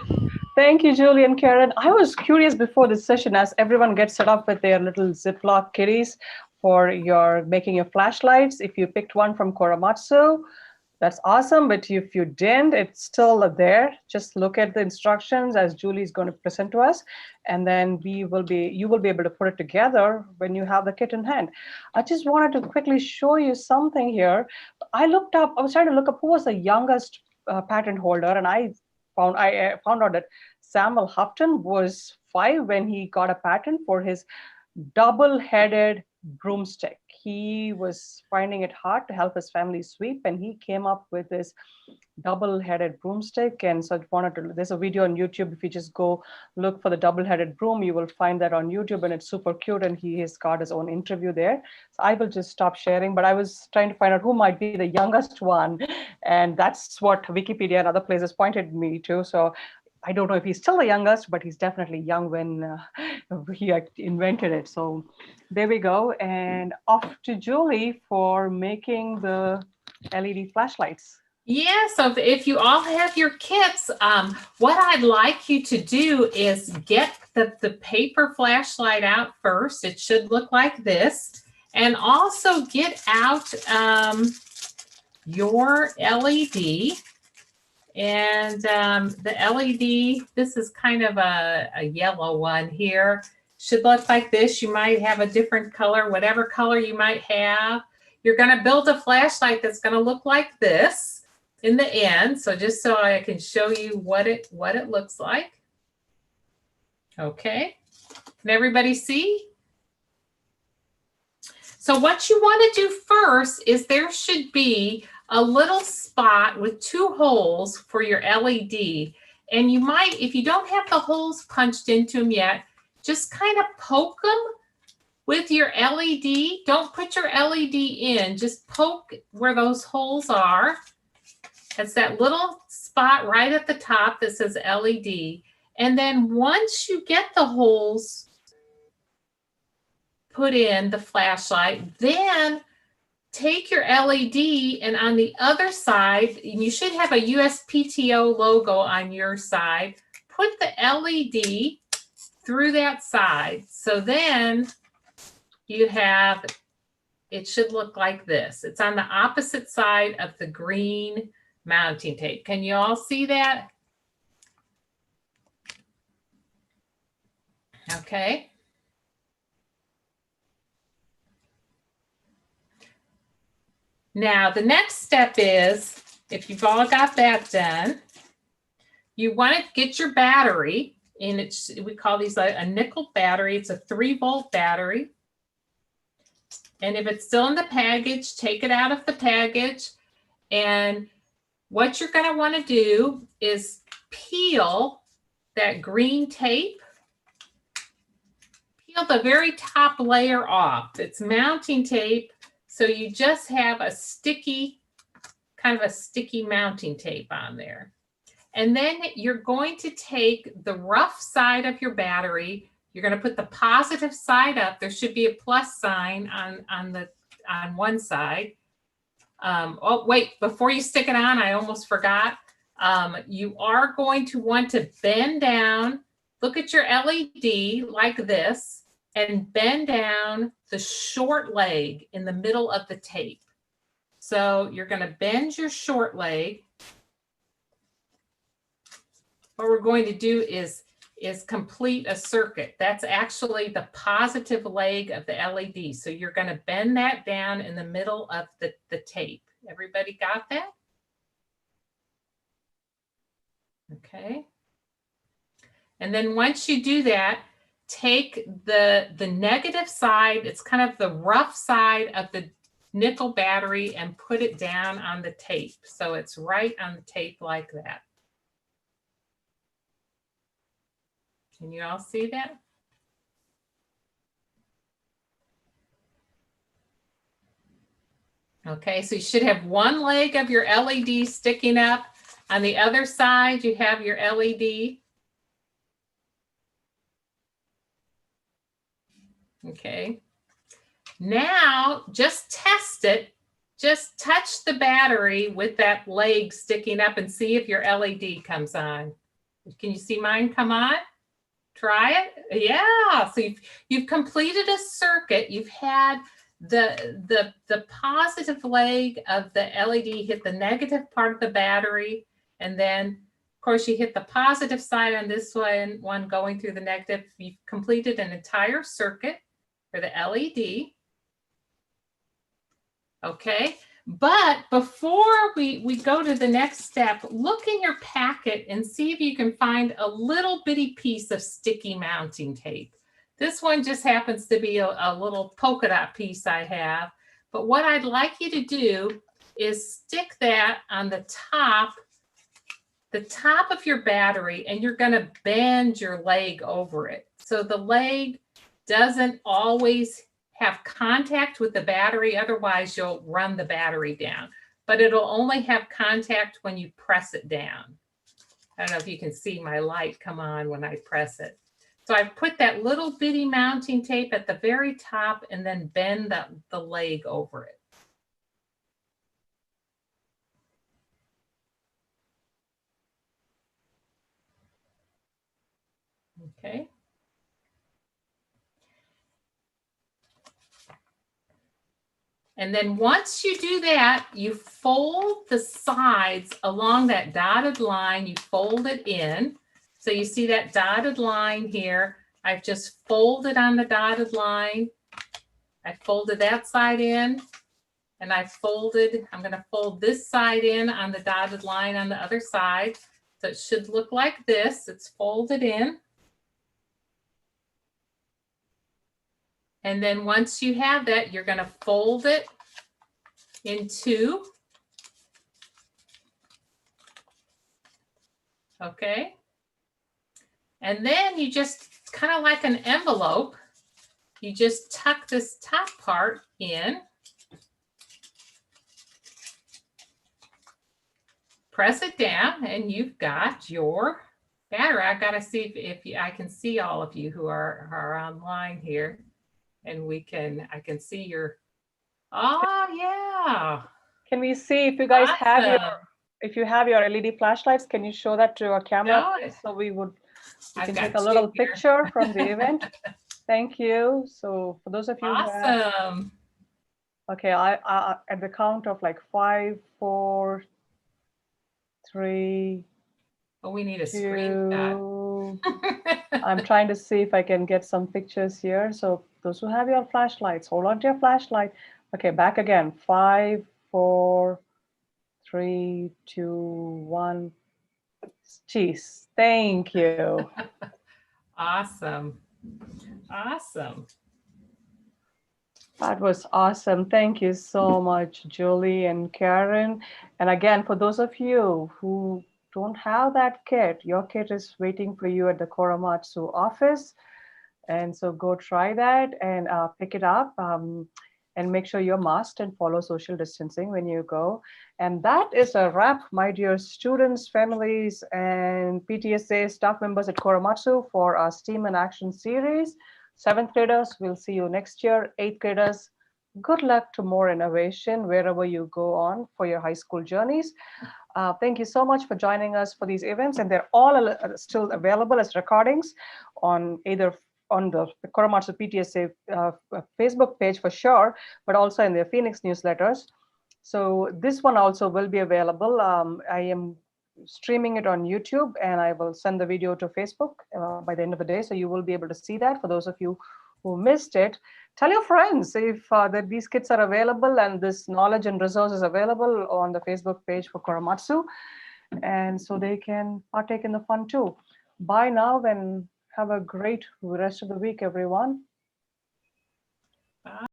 Thank you, Julie and Karen. I was curious before this session, as everyone gets set up with their little Ziploc kitties for making your flashlights. If you picked one from Korematsu, that's awesome. But if you didn't, it's still there. Just look at the instructions as Julie is going to present to us, and then you will be able to put it together when you have the kit in hand. I just wanted to quickly show you something here. I was trying to look up who was the youngest patent holder, and I I found out that Samuel Houghton was 5 when he got a patent for his double-headed broomstick. He was finding it hard to help his family sweep, and he came up with this double-headed broomstick. And so I wanted to, there's a video on YouTube. If you just go look for the double-headed broom, you will find that on YouTube, and it's super cute, and he has got his own interview there. So I will just stop sharing, but I was trying to find out who might be the youngest one, and that's what Wikipedia and other places pointed me to. So I don't know if he's still the youngest, but he's definitely young when he invented it. So there we go. And off to Julie for making the LED flashlights. Yeah, so if you all have your kits, what I'd like you to do is get the paper flashlight out first. It should look like this. And also get out your LED. And the LED, this is kind of a yellow one here. Should look like this. You might have a different color, whatever color you might have. You're going to build a flashlight that's going to look like this in the end. So just so I can show you what it looks like. Okay. Can everybody see? So what you want to do first is there should be a little spot with 2 holes for your LED. And you might, if you don't have the holes punched into them yet, just kind of poke them with your LED. Don't put your LED in, just poke where those holes are. It's that little spot right at the top that says LED. And then once you get the holes put in the flashlight, then take your LED and on the other side, and you should have a USPTO logo on your side, put the LED through that side. So then you have, it should look like this. It's on the opposite side of the green mounting tape. Can you all see that? Okay. Now, the next step is, if you've all got that done, you want to get your battery, and it's, we call these a nickel battery. It's a 3-volt battery. And if it's still in the package, take it out of the package. And what you're going to want to do is peel that green tape. Peel the very top layer off. It's mounting tape. So you just have a sticky, kind of a sticky mounting tape on there. And then you're going to take the rough side of your battery. You're going to put the positive side up. There should be a plus sign on one side. Oh, wait, before you stick it on, I almost forgot. You are going to want to bend down. Look at your LED like this. And bend down the short leg in the middle of the tape. So you're going to bend your short leg. What we're going to do is complete a circuit. That's actually the positive leg of the LED. So you're going to bend that down in the middle of the tape. Everybody got that? Okay. And then once you do that, take the negative side, it's kind of the rough side of the nickel battery, and put it down on the tape. So it's right on the tape like that. Can you all see that? Okay, so you should have one leg of your LED sticking up. On the other side, you have your LED. Okay. Now, just test it. Just touch the battery with that leg sticking up and see if your LED comes on. Can you see mine come on? Try it. Yeah. So you've completed a circuit. You've had the positive leg of the LED hit the negative part of the battery, and then of course you hit the positive side on this one going through the negative. You've completed an entire circuit for the LED. Okay, But before we go to the next step, look in your packet and see if you can find a little bitty piece of sticky mounting tape. This one just happens to be a little polka dot piece I have. But what I'd like you to do is stick that on the top of your battery, and you're going to bend your leg over it. So the leg doesn't always have contact with the battery, otherwise you'll run the battery down. But it'll only have contact when you press it down. I don't know if you can see my light come on when I press it. So I put that little bitty mounting tape at the very top and then bend the leg over it. Okay. And then once you do that, you fold the sides along that dotted line, you fold it in. So you see that dotted line here. I've just folded on the dotted line. I folded that side in, and I'm gonna fold this side in on the dotted line on the other side. So it should look like this. It's folded in. And then once you have that, you're going to fold it in two. Okay. And then you just kind of like an envelope, you just tuck this top part in. Press it down and you've got your battery. I've got to see if I can see all of you who are online here. And I can see your, oh yeah. Can we see if you guys have Awesome. your LED flashlights? Can you show that to our camera? No, So we I've can got take a two little here. picture from the event. Thank you. So for those of you who have, Awesome. okay, I at the count of like 5, 4, 3, Oh, we need a 2. screenshot. I'm trying to see if I can get some pictures here. So those who have your flashlights, hold on to your flashlight. Okay, back again. 5, 4, 3, 2, 1. Jeez, thank you. Awesome. Awesome. That was awesome. Thank you so much, Julie and Karen. And again, for those of you who don't have that kit, your kit is waiting for you at the Korematsu office. And so go try that and pick it up and make sure you're masked and follow social distancing when you go. And that is a wrap, my dear students, families, and PTSA staff members at Korematsu for our STEAM in Action series. 7th graders, we'll see you next year. 8th graders, good luck to more innovation wherever you go on for your high school journeys. Thank you so much for joining us for these events, and they're all still available as recordings on either on the Korematsu PTSA Facebook page for sure, but also in the Phoenix newsletters. So this one also will be available. I am streaming it on YouTube, and I will send the video to Facebook by the end of the day. So you will be able to see that. For those of you who missed it, tell your friends if that these kits are available and this knowledge and resource is available on the Facebook page for Korematsu, and so they can partake in the fun too. Bye now and have a great rest of the week, everyone. Bye.